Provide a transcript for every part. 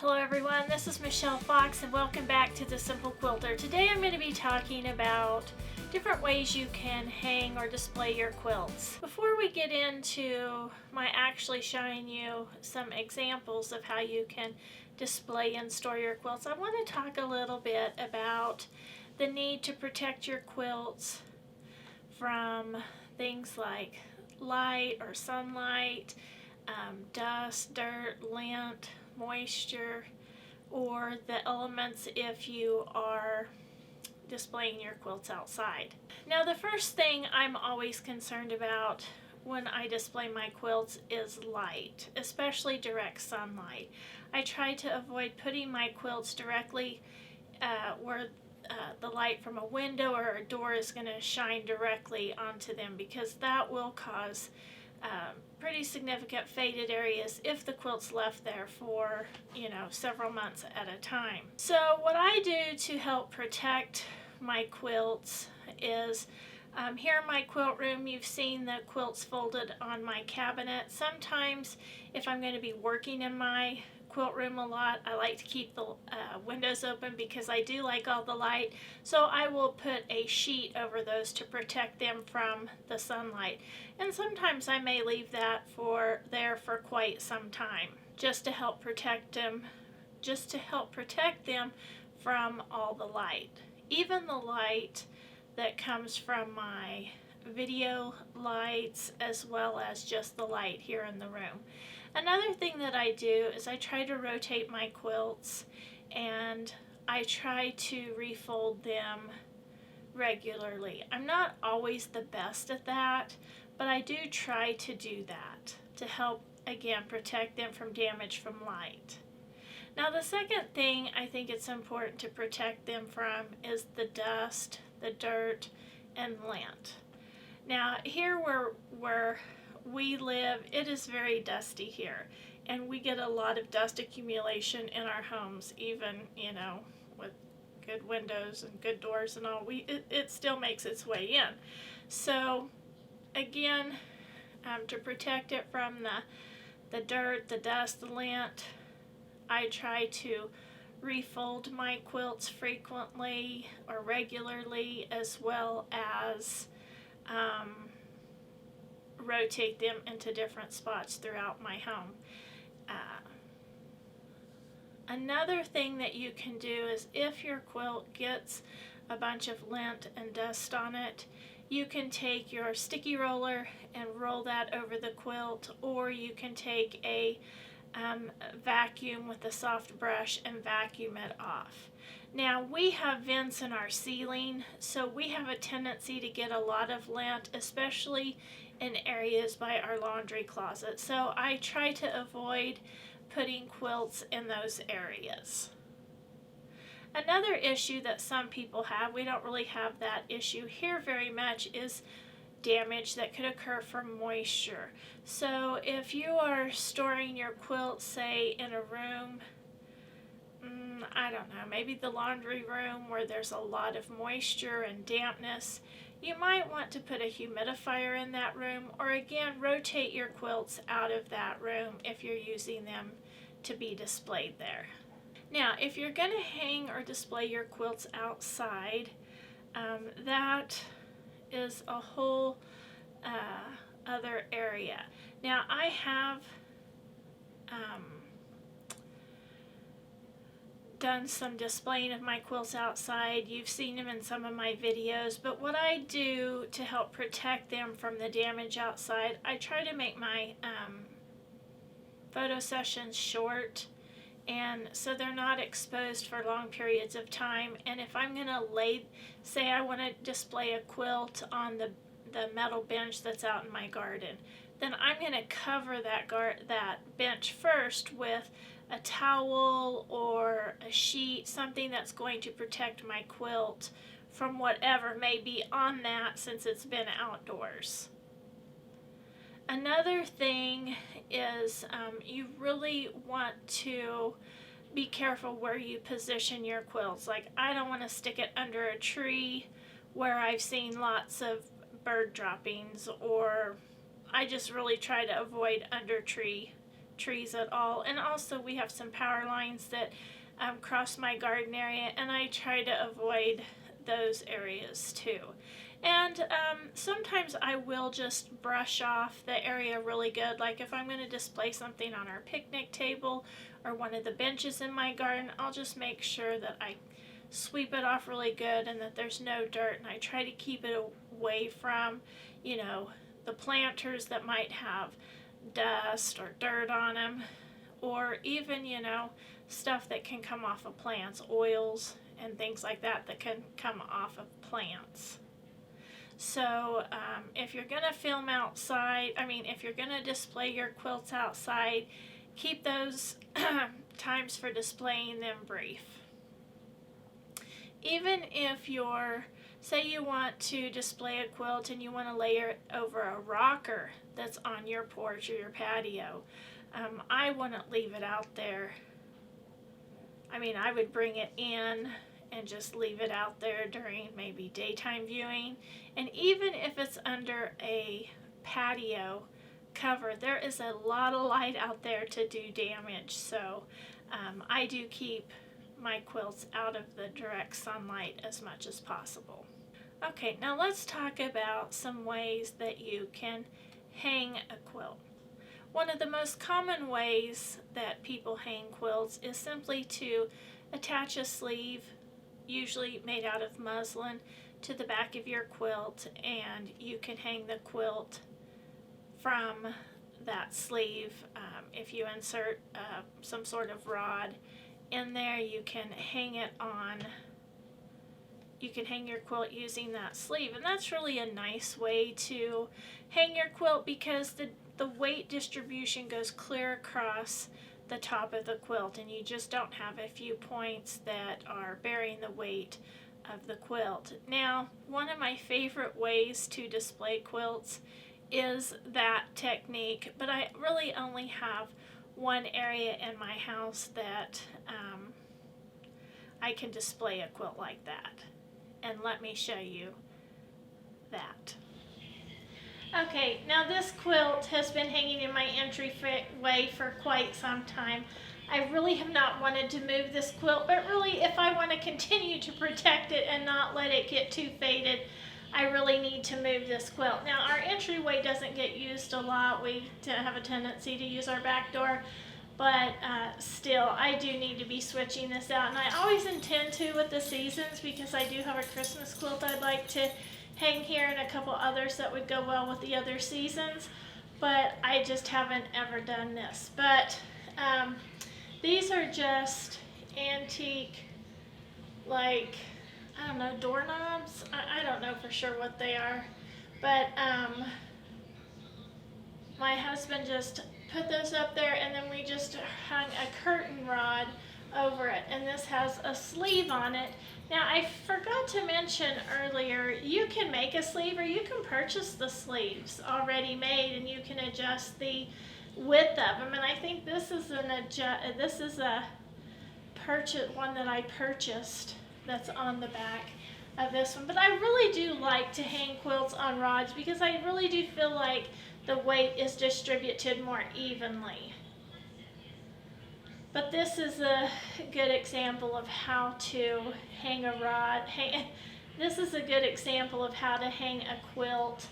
Hello everyone, this is Michelle Fox and welcome back to The Simple Quilter. Today I'm going to be talking about different ways you can hang or display your quilts. Before we get into my actually showing you some examples of how you can display and store your quilts, I want to talk a little bit about the need to protect your quilts from things like light or sunlight, dust, dirt, lint, moisture, or the elements if you are displaying your quilts outside. Now, the first thing I'm always concerned about when I display my quilts is light, especially direct sunlight. I try to avoid putting my quilts directly where the light from a window or a door is going to shine directly onto them, because that will cause pretty significant faded areas if the quilt's left there for, several months at a time. So what I do to help protect my quilts is here in my quilt room, you've seen the quilts folded on my cabinet. Sometimes if I'm going to be working in my quilt room a lot, I like to keep the windows open because I do like all the light, so I will put a sheet over those to protect them from the sunlight, and sometimes I may leave that there for quite some time just to help protect them from all the light, even the light that comes from my video lights as well as just the light here in the room. Another thing that I do is I try to rotate my quilts, and I try to refold them regularly. I'm not always the best at that, but I do try to do that to help, again, protect them from damage from light. Now, the second thing I think it's important to protect them from is the dust, the dirt, and lint. Now, here where we live, it is very dusty here, and we get a lot of dust accumulation in our homes, even with good windows and good doors and all. It still makes its way in. So again, to protect it from the dirt, the dust, the lint, I try to refold my quilts frequently or regularly, as well as rotate them into different spots throughout my home. Another thing that you can do is, if your quilt gets a bunch of lint and dust on it, you can take your sticky roller and roll that over the quilt, or you can take a vacuum with a soft brush and vacuum it off. Now, we have vents in our ceiling, so we have a tendency to get a lot of lint, especially in areas by our laundry closet. So I try to avoid putting quilts in those areas. Another issue that some people have, we don't really have that issue here very much, is damage that could occur from moisture. So if you are storing your quilt, say, in a room, I don't know, maybe the laundry room where there's a lot of moisture and dampness, you might want to put a humidifier in that room, or again, rotate your quilts out of that room if you're using them to be displayed there. Now, if you're going to hang or display your quilts outside, that is a whole other area. Now, I have done some displaying of my quilts outside. You've seen them in some of my videos, but what I do to help protect them from the damage outside, I try to make my photo sessions short, and so they're not exposed for long periods of time. And if I'm going to say I want to display a quilt on the metal bench that's out in my garden, then I'm going to cover that bench first with a towel or a sheet, something that's going to protect my quilt from whatever may be on that, since it's been outdoors. Another thing is you really want to be careful where you position your quilts. Like, I don't want to stick it under a tree where I've seen lots of bird droppings, or I just really try to avoid under tree trees at all. And also we have some power lines that cross my garden area, and I try to avoid those areas too. And sometimes I will just brush off the area really good. Like if I'm going to display something on our picnic table or one of the benches in my garden, I'll just make sure that I sweep it off really good and that there's no dirt, and I try to keep it away from, you know, the planters that might have dust or dirt on them, or even, you know, stuff that can come off of plants, oils and things like that that can come off of plants. So if you're going to film outside, if you're going to display your quilts outside, keep those times for displaying them brief. Even if say you want to display a quilt and you want to layer it over a rocker that's on your porch or your patio, I wouldn't leave it out there. I would bring it in and just leave it out there during maybe daytime viewing. And even if it's under a patio cover, there is a lot of light out there to do damage. So I do keep my quilts out of the direct sunlight as much as possible. Okay, now let's talk about some ways that you can hang a quilt. One of the most common ways that people hang quilts is simply to attach a sleeve, usually made out of muslin, to the back of your quilt, and you can hang the quilt from that sleeve. If you insert some sort of rod in there, you can hang it on. You can hang your quilt using that sleeve, and that's really a nice way to hang your quilt because the weight distribution goes clear across the top of the quilt, and you just don't have a few points that are bearing the weight of the quilt. Now, one of my favorite ways to display quilts is that technique, but I really only have one area in my house that I can display a quilt like that. And let me show you that. Okay, now this quilt has been hanging in my entryway for quite some time. I really have not wanted to move this quilt, but really if I want to continue to protect it and not let it get too faded, I really need to move this quilt. Now our entryway doesn't get used a lot. We have a tendency to use our back door, but still I do need to be switching this out, and I always intend to with the seasons because I do have a Christmas quilt I'd like to hang here and a couple others that would go well with the other seasons, but I just haven't ever done this. But these are just antique, like, I don't know, doorknobs? I don't know for sure what they are, but my husband just put those up there, and then we just hung a curtain rod over it, and this has a sleeve on it. Now I forgot to mention earlier, you can make a sleeve or you can purchase the sleeves already made, and you can adjust the width of them. And I think this is a one that I purchased that's on the back of this one. But I really do like to hang quilts on rods because I really do feel like the weight is distributed more evenly. But this is a good example of how to hang a rod. This is a good example of how to hang a quilt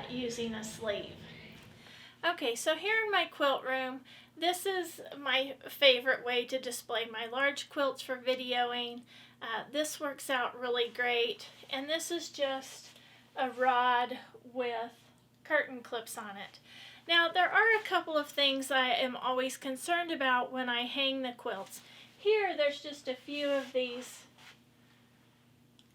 using a sleeve. Okay, so here in my quilt room, this is my favorite way to display my large quilts for videoing. This works out really great, and this is just a rod with curtain clips on it. Now there are a couple of things I am always concerned about when I hang the quilts. Here there's just a few of these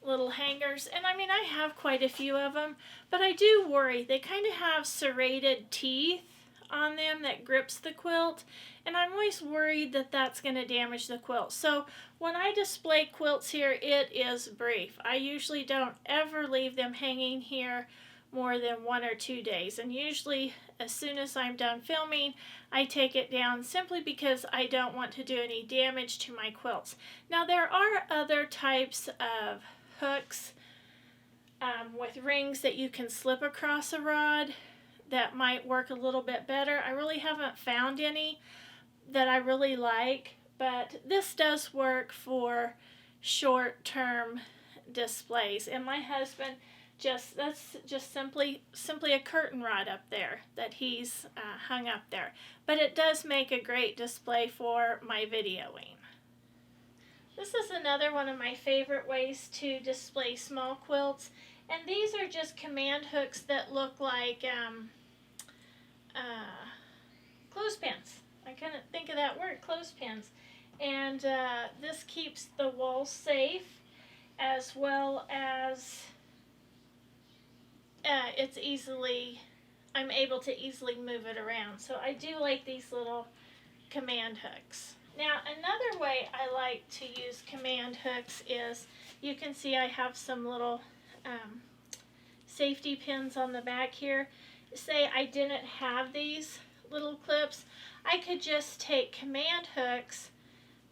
little hangers, and I have quite a few of them, but I do worry. They kind of have serrated teeth on them that grips the quilt, and I'm always worried that that's going to damage the quilt. So when I display quilts here, it is brief. I usually don't ever leave them hanging here more than 1 or 2 days, and usually as soon as I'm done filming, I take it down simply because I don't want to do any damage to my quilts. Now there are other types of hooks with rings that you can slip across a rod that might work a little bit better. I really haven't found any that I really like, but this does work for short-term displays. And my husband that's just simply a curtain rod up there that he's hung up there. But it does make a great display for my videoing. This is another one of my favorite ways to display small quilts, and these are just command hooks that look like clothespins. I couldn't think of that word, clothespins. And this keeps the wall safe, as well as I'm able to easily move it around. So I do like these little command hooks. Now, another way I like to use command hooks is, you can see I have some little safety pins on the back here. Say I didn't have these little clips, I could just take command hooks,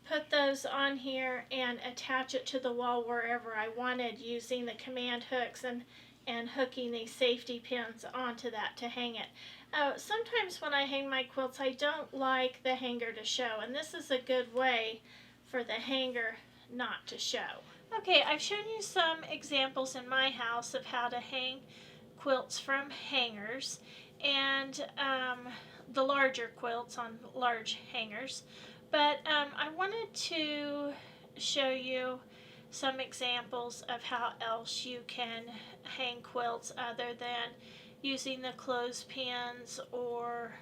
put those on here, and attach it to the wall wherever I wanted using the command hooks and hooking these safety pins onto that to hang it. Sometimes when I hang my quilts, I don't like the hanger to show, and this is a good way for the hanger not to show. Okay, I've shown you some examples in my house of how to hang quilts from hangers, and the larger quilts on large hangers. But I wanted to show you some examples of how else you can hang quilts other than using the clothespins or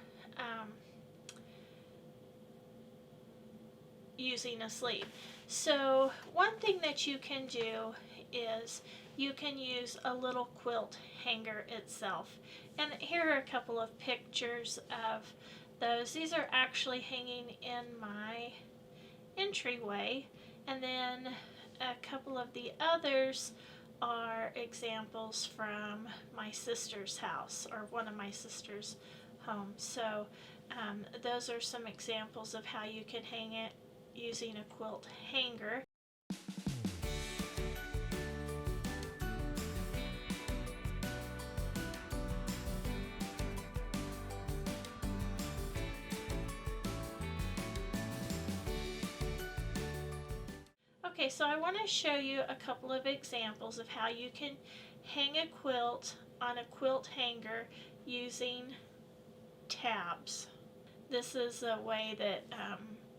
using a sleeve. So one thing that you can do is you can use a little quilt hanger itself. And here are a couple of pictures of those. These are actually hanging in my entryway, and then a couple of the others are examples from my sister's house, or one of my sister's homes. So those are some examples of how you can hang it using a quilt hanger. Okay, so I want to show you a couple of examples of how you can hang a quilt on a quilt hanger using tabs. This is a way that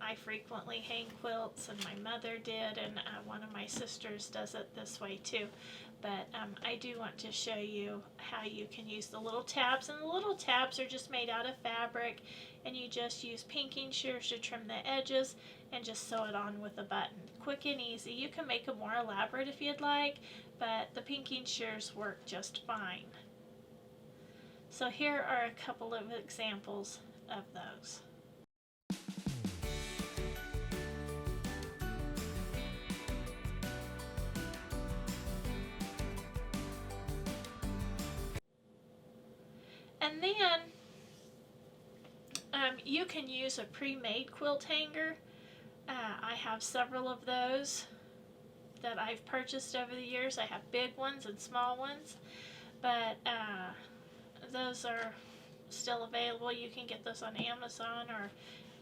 I frequently hang quilts, and my mother did, and one of my sisters does it this way too. But I do want to show you how you can use the little tabs, and the little tabs are just made out of fabric, and you just use pinking shears to trim the edges and just sew it on with a button. Quick and easy. You can make them more elaborate if you'd like, but the pinking shears work just fine. So here are a couple of examples of those. And then you can use a pre-made quilt hanger. I have several of those that I've purchased over the years. I have big ones and small ones, but those are still available. You can get those on Amazon or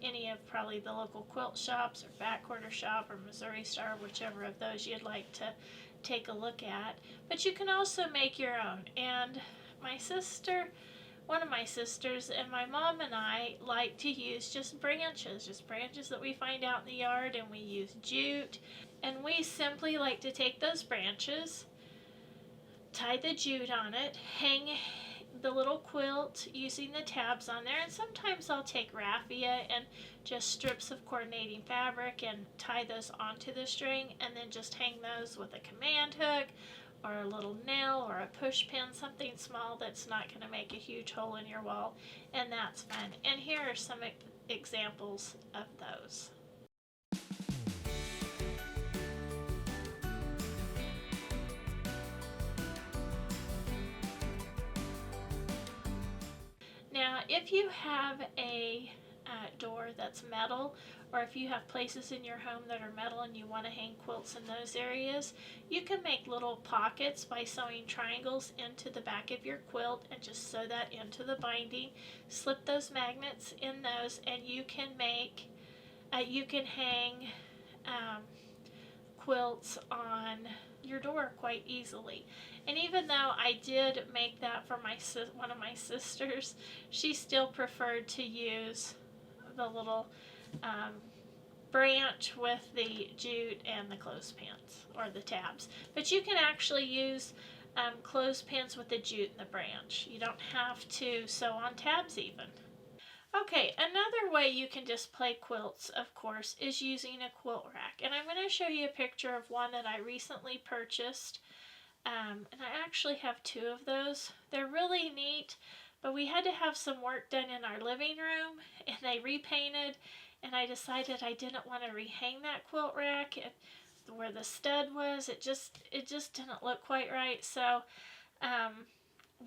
any of probably the local quilt shops, or Back Quarter Shop, or Missouri Star, whichever of those you'd like to take a look at. But you can also make your own. And my sister, one of my sisters, and my mom and I like to use just branches that we find out in the yard, and we use jute. And we simply like to take those branches, tie the jute on it, hang the little quilt using the tabs on there, and sometimes I'll take raffia and just strips of coordinating fabric and tie those onto the string, and then just hang those with a command hook or a little nail or a push pin, something small that's not going to make a huge hole in your wall, and that's fun. And here are some examples of those. Now, if you have a door that's metal, or if you have places in your home that are metal and you want to hang quilts in those areas, you can make little pockets by sewing triangles into the back of your quilt and just sew that into the binding. Slip those magnets in those, and you can hang quilts on your door quite easily. And even though I did make that for one of my sisters, she still preferred to use the little branch with the jute and the clothespins, or the tabs. But you can actually use clothespins with the jute and the branch. You don't have to sew on tabs even. Okay, another way you can display quilts, of course, is using a quilt rack. And I'm going to show you a picture of one that I recently purchased. And I actually have two of those. They're really neat, but we had to have some work done in our living room, and they repainted, and I decided I didn't want to rehang that quilt rack. Where the stud was, it just didn't look quite right, so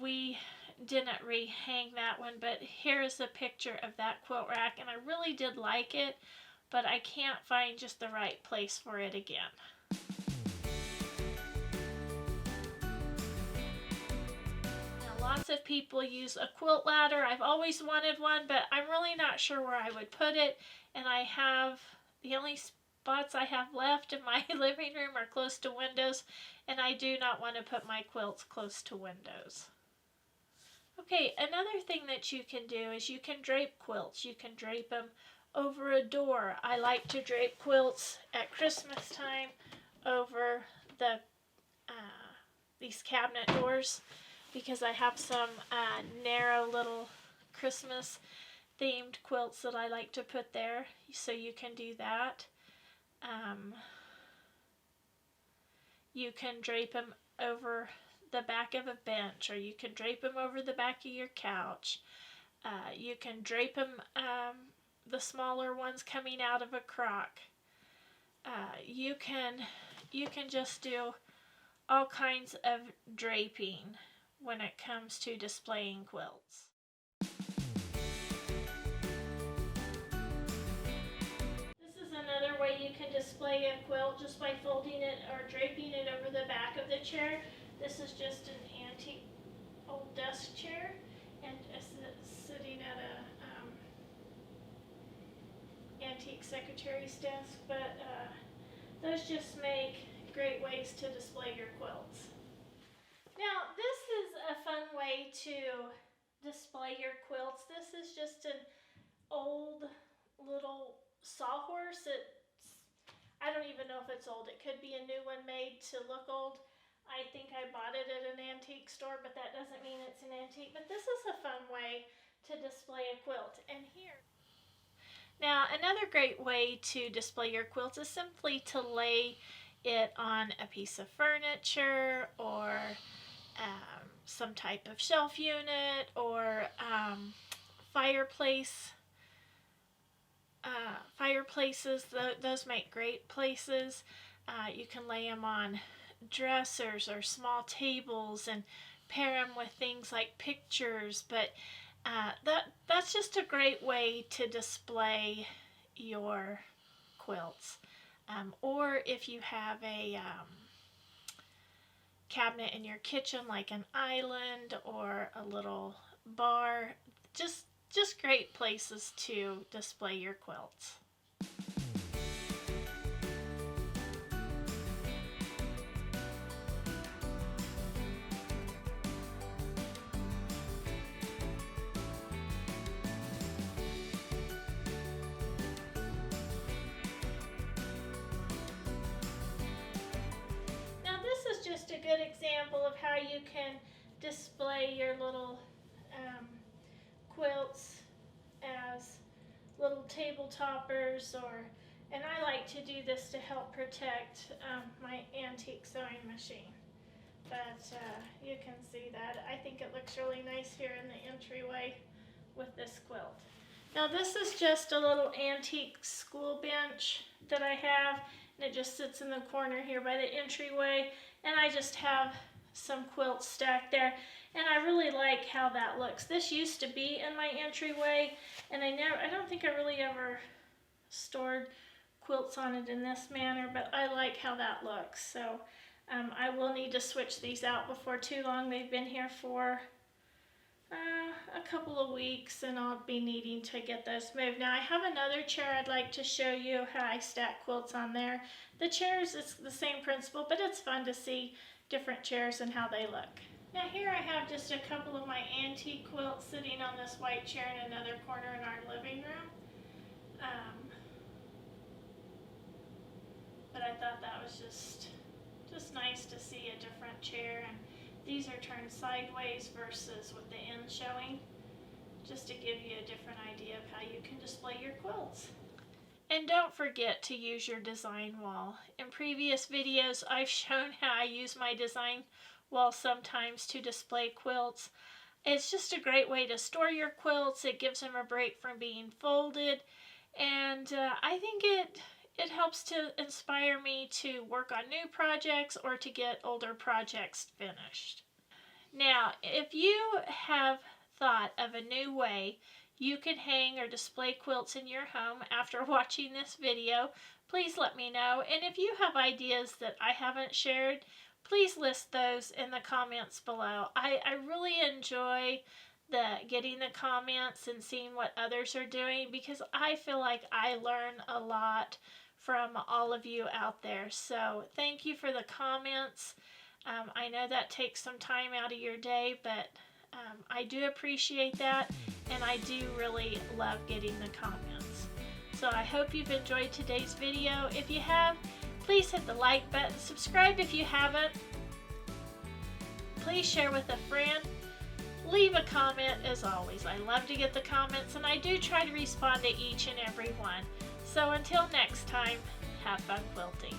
we didn't rehang that one. But here is a picture of that quilt rack, and I really did like it, but I can't find just the right place for it again. Lots of people use a quilt ladder. I've always wanted one, but I'm really not sure where I would put it. And the only spots I have left in my living room are close to windows, and I do not want to put my quilts close to windows. Okay, another thing that you can do is you can drape quilts. You can drape them over a door. I like to drape quilts at Christmas time over these cabinet doors, because I have some narrow little Christmas themed quilts that I like to put there, so you can do that. You can drape them over the back of a bench, or you can drape them over the back of your couch. You can drape them, the smaller ones coming out of a crock. You can just do all kinds of draping when it comes to displaying quilts. This is another way you can display a quilt, just by folding it or draping it over the back of the chair. This is just an antique old desk chair, and it's sitting at a antique secretary's desk, but those just make great ways to display your quilts. Now, this is a fun way to display your quilts. This is just an old little sawhorse. I don't even know if it's old. It could be a new one made to look old. I think I bought it at an antique store, but that doesn't mean it's an antique. But this is a fun way to display a quilt. And here. Now, another great way to display your quilts is simply to lay it on a piece of furniture, or some type of shelf unit, or fireplaces. Those make great places. You can lay them on dressers or small tables and pair them with things like pictures, but that's just a great way to display your quilts. Or if you have a cabinet in your kitchen, like an island or a little bar, just great places to display your quilts. Just a good example of how you can display your little quilts as little table toppers, and I like to do this to help protect my antique sewing machine. But you can see that. I think it looks really nice here in the entryway with this quilt. Now, this is just a little antique school bench that I have, and it just sits in the corner here by the entryway. And I just have some quilts stacked there, and I really like how that looks. This used to be in my entryway, and I don't think I really ever stored quilts on it in this manner, but I like how that looks. So I will need to switch these out before too long. They've been here for a couple of weeks, and I'll be needing to get those moved. Now I have another chair I'd like to show you how I stack quilts on there. The chairs, it's the same principle, but it's fun to see different chairs and how they look. Now here I have just a couple of my antique quilts sitting on this white chair in another corner in our living room. But I thought that was just nice to see a different chair, and these are turned sideways versus with the end showing, just to give you a different idea of how you can display your quilts. And don't forget to use your design wall. In previous videos, I've shown how I use my design wall sometimes to display quilts. It's just a great way to store your quilts. It gives them a break from being folded, and I think it helps to inspire me to work on new projects or to get older projects finished. Now, if you have thought of a new way you could hang or display quilts in your home after watching this video, please let me know. And if you have ideas that I haven't shared, please list those in the comments below. I really enjoy getting the comments and seeing what others are doing, because I feel like I learn a lot from all of you out there. So thank you for the comments. I know that takes some time out of your day, but I do appreciate that, and I do really love getting the comments. So I hope you've enjoyed today's video. If you have, please hit the like button. Subscribe if you haven't. Please share with a friend. Leave a comment as always. I love to get the comments, and I do try to respond to each and every one. So until next time, have fun quilting.